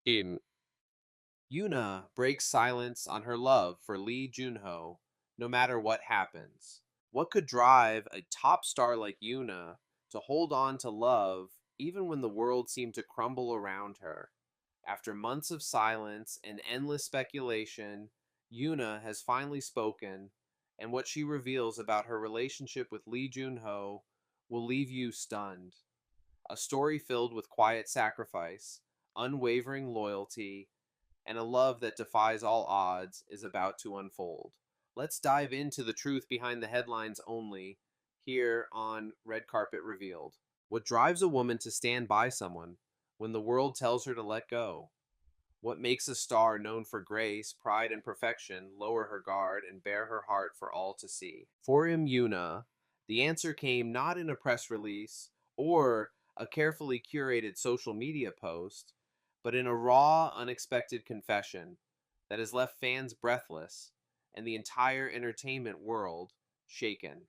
In Yoona breaks silence on her love for Lee Junho no matter what happens. What could drive a top star like Yoona to hold on to love even when the world seemed to crumble around her? After months of silence and endless speculation, Yoona has finally spoken, and what she reveals about her relationship with Lee Junho will leave you stunned. A story filled with quiet sacrifice, unwavering loyalty, and a love that defies all odds is about to unfold. Let's dive into the truth behind the headlines only here on Red Carpet Revealed. What drives a woman to stand by someone when the world tells her to let go? What makes a star known for grace, pride, and perfection lower her guard and bare her heart for all to see? For Yuna, the answer came not in a press release or a carefully curated social media post, but in a raw, unexpected confession that has left fans breathless and the entire entertainment world shaken.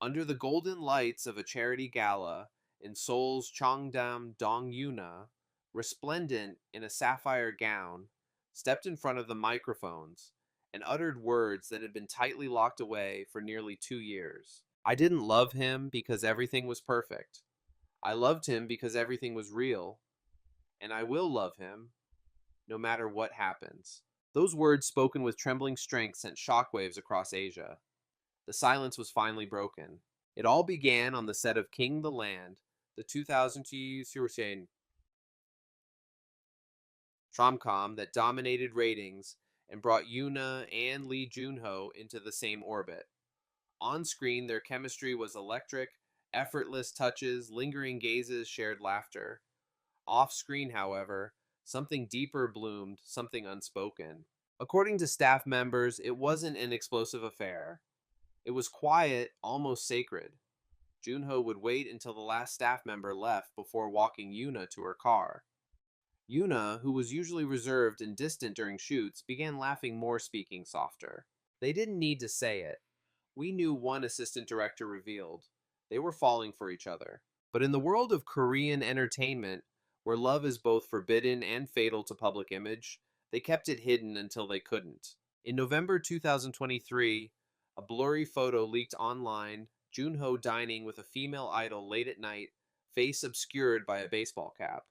Under the golden lights of a charity gala in Seoul's Cheongdam Dongyuna, resplendent in a sapphire gown, stepped in front of the microphones and uttered words that had been tightly locked away for nearly 2 years. I didn't love him because everything was perfect. I loved him because everything was real, and I will love him no matter what happens. Those words, spoken with trembling strength, sent shockwaves across Asia. The silence was finally broken. It all began on the set of King the Land, the 2002 Sursen Tramcom that dominated ratings and brought Yoona and Lee Junho into the same orbit. On screen, their chemistry was electric, effortless touches, lingering gazes, shared laughter. Off screen, however, something deeper bloomed, something unspoken. According to staff members, it wasn't an explosive affair. It was quiet, almost sacred. Junho would wait until the last staff member left before walking Yoona to her car. Yoona, who was usually reserved and distant during shoots, began laughing more, speaking softer. They didn't need to say it. We knew, one assistant director revealed. They were falling for each other. But in the world of Korean entertainment, where love is both forbidden and fatal to public image, they kept it hidden until they couldn't. In November 2023, a blurry photo leaked online, Junho dining with a female idol late at night, face obscured by a baseball cap.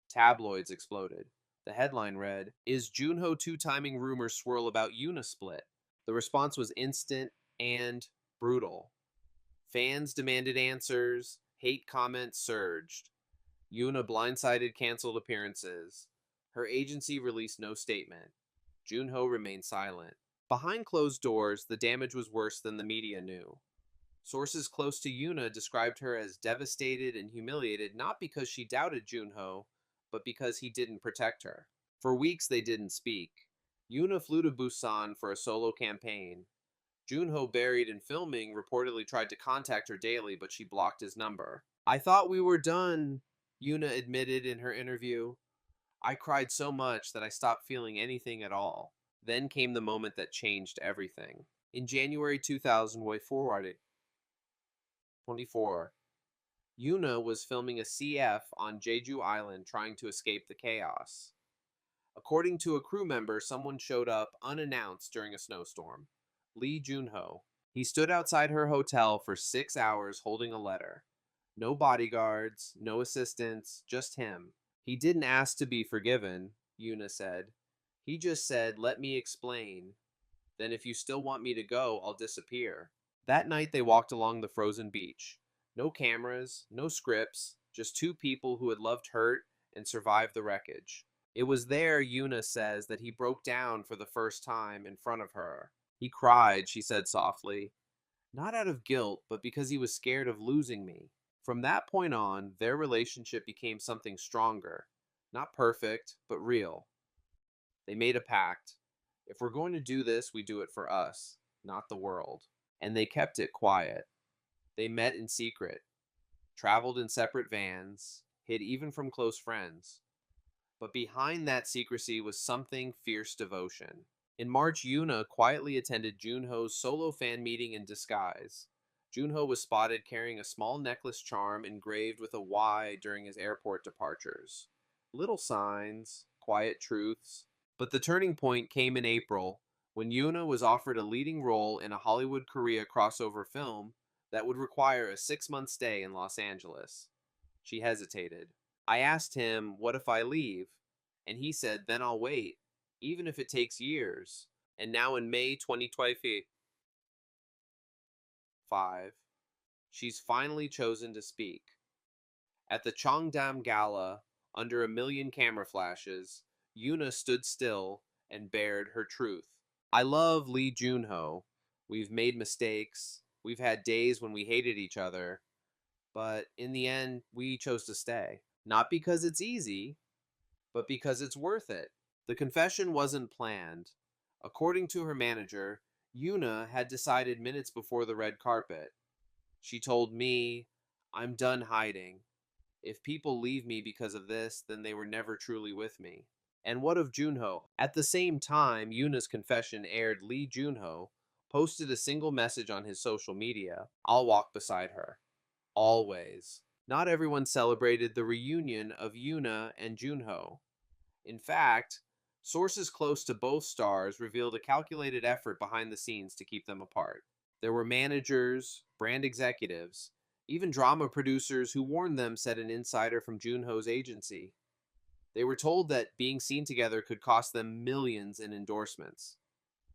Tabloids exploded. The headline read, "Is Junho two-timing rumors swirl about Unisplit?" The response was instant and brutal. Fans demanded answers, hate comments surged. Yoona blindsided canceled appearances. Her agency released no statement. Junho remained silent. Behind closed doors, the damage was worse than the media knew. Sources close to Yoona described her as devastated and humiliated not because she doubted Junho, but because he didn't protect her. For weeks they didn't speak. Yoona flew to Busan for a solo campaign. Junho, buried in filming, reportedly tried to contact her daily, but she blocked his number. "I thought we were done," Yoona admitted in her interview. "I cried so much that I stopped feeling anything at all." Then came the moment that changed everything. In January 2000, way forwarded 24, Yoona was filming a CF on Jeju Island trying to escape the chaos. According to a crew member, someone showed up unannounced during a snowstorm. Lee Junho. He stood outside her hotel for 6 hours holding a letter. No bodyguards, no assistants, just him. "He didn't ask to be forgiven," Yoona said. "He just said, 'Let me explain. Then if you still want me to go, I'll disappear.'" That night they walked along the frozen beach. No cameras, no scripts, just two people who had loved hurt and survived the wreckage. It was there, Yoona says, that he broke down for the first time in front of her. "He cried," she said softly, "not out of guilt, but because he was scared of losing me." From that point on, their relationship became something stronger. Not perfect, but real. They made a pact. If we're going to do this, we do it for us, not the world. And they kept it quiet. They met in secret, traveled in separate vans, hid even from close friends. But behind that secrecy was something fierce devotion. In March, Yoona quietly attended Junho's solo fan meeting in disguise. Junho was spotted carrying a small necklace charm engraved with a Y during his airport departures. Little signs, quiet truths. But the turning point came in April when Yoona was offered a leading role in a Hollywood Korea crossover film that would require a 6-month stay in Los Angeles. She hesitated. I asked him, "What if I leave?" And he said, "Then I'll wait, even if it takes years." And now in May 2025, she's finally chosen to speak. At the Cheongdam Gala, under a million camera flashes, Yoona stood still and bared her truth. "I love Lee Junho. We've made mistakes. We've had days when we hated each other. But in the end, we chose to stay. Not because it's easy, but because it's worth it." The confession wasn't planned. According to her manager, Yoona had decided minutes before the red carpet. She told me, "I'm done hiding. If people leave me because of this, then they were never truly with me." And what of Junho? At the same time Yoona's confession aired, Lee Junho posted a single message on his social media: "I'll walk beside her. Always." Not everyone celebrated the reunion of Yoona and Junho. In fact, sources close to both stars revealed a calculated effort behind the scenes to keep them apart. There were managers, brand executives, even drama producers who warned them, said an insider from Junho's agency. They were told that being seen together could cost them millions in endorsements,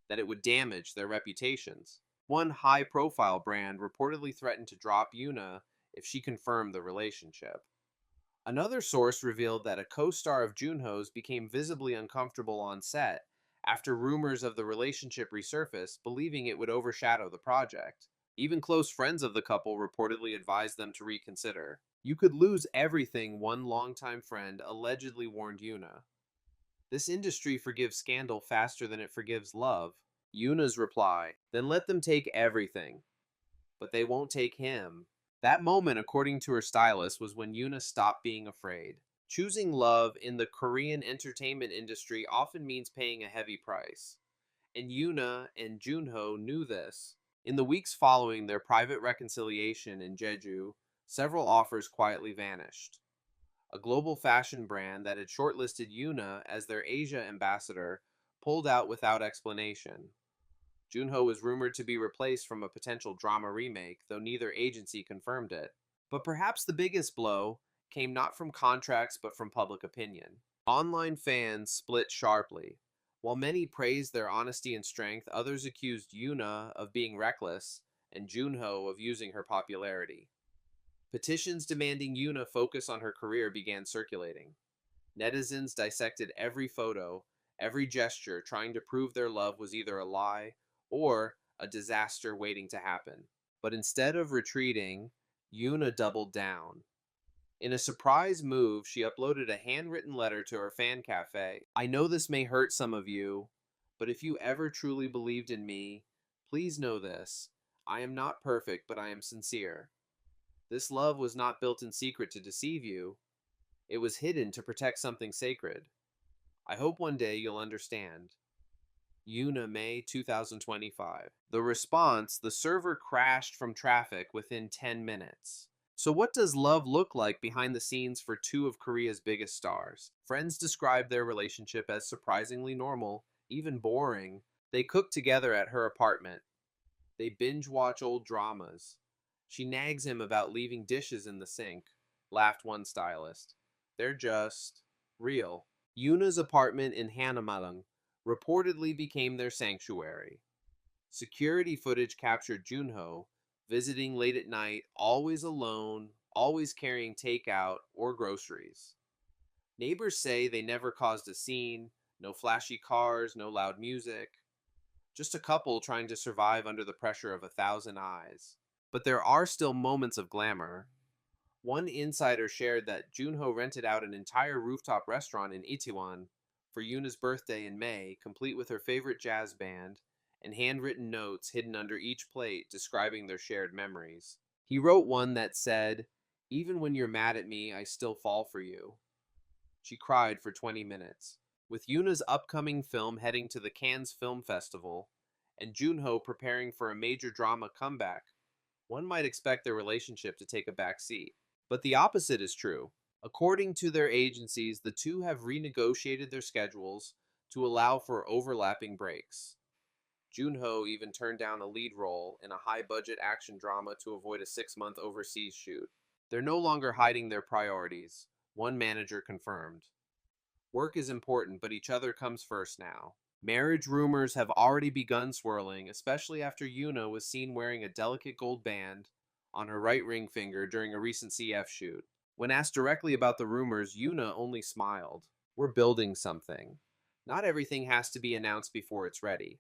that it would damage their reputations. One high-profile brand reportedly threatened to drop Yoona if she confirmed the relationship. Another source revealed that a co-star of Junho's became visibly uncomfortable on set after rumors of the relationship resurfaced, believing it would overshadow the project. Even close friends of the couple reportedly advised them to reconsider. "You could lose everything," one longtime friend allegedly warned Yoona. "This industry forgives scandal faster than it forgives love." Yoona's reply: "Then let them take everything. But they won't take him." That moment, according to her stylist, was when Yoona stopped being afraid. Choosing love in the Korean entertainment industry often means paying a heavy price. And Yoona and Junho knew this. In the weeks following their private reconciliation in Jeju, several offers quietly vanished. A global fashion brand that had shortlisted Yoona as their Asia ambassador pulled out without explanation. Junho was rumored to be replaced from a potential drama remake, though neither agency confirmed it. But perhaps the biggest blow came not from contracts but from public opinion. Online fans split sharply. While many praised their honesty and strength, others accused Yoona of being reckless and Junho of using her popularity. Petitions demanding Yoona focus on her career began circulating. Netizens dissected every photo, every gesture, trying to prove their love was either a lie or a disaster waiting to happen. But instead of retreating, Yoona doubled down. In a surprise move, she uploaded a handwritten letter to her fan cafe. "I know this may hurt some of you, but if you ever truly believed in me, please know this. I am not perfect, but I am sincere. This love was not built in secret to deceive you. It was hidden to protect something sacred. I hope one day you'll understand." Yoona, May 2025. The response: the server crashed from traffic within 10 minutes. So what does love look like behind the scenes for two of Korea's biggest stars? Friends describe their relationship as surprisingly normal, even boring. They cook together at her apartment. They binge watch old dramas. She nags him about leaving dishes in the sink, laughed one stylist. They're just real. Yoona's apartment in Hanamalang reportedly became their sanctuary. Security footage captured Junho visiting late at night, always alone, always carrying takeout or groceries. Neighbors say they never caused a scene, no flashy cars, no loud music, just a couple trying to survive under the pressure of 1,000 eyes. But there are still moments of glamour. One insider shared that Junho rented out an entire rooftop restaurant in Itaewon for Yoona's birthday in May, complete with her favorite jazz band and handwritten notes hidden under each plate describing their shared memories. He wrote one that said, "Even when you're mad at me, I still fall for you." She cried for 20 minutes. With Yoona's upcoming film heading to the Cannes Film Festival and Junho preparing for a major drama comeback, one might expect their relationship to take a back seat. But the opposite is true. According to their agencies, the two have renegotiated their schedules to allow for overlapping breaks. Junho even turned down a lead role in a high budget action drama to avoid a 6-month overseas shoot. They're no longer hiding their priorities, one manager confirmed. Work is important, but each other comes first now. Marriage rumors have already begun swirling, especially after Yoona was seen wearing a delicate gold band on her right ring finger during a recent CF shoot. When asked directly about the rumors, Yoona only smiled. We're building something. Not everything has to be announced before it's ready.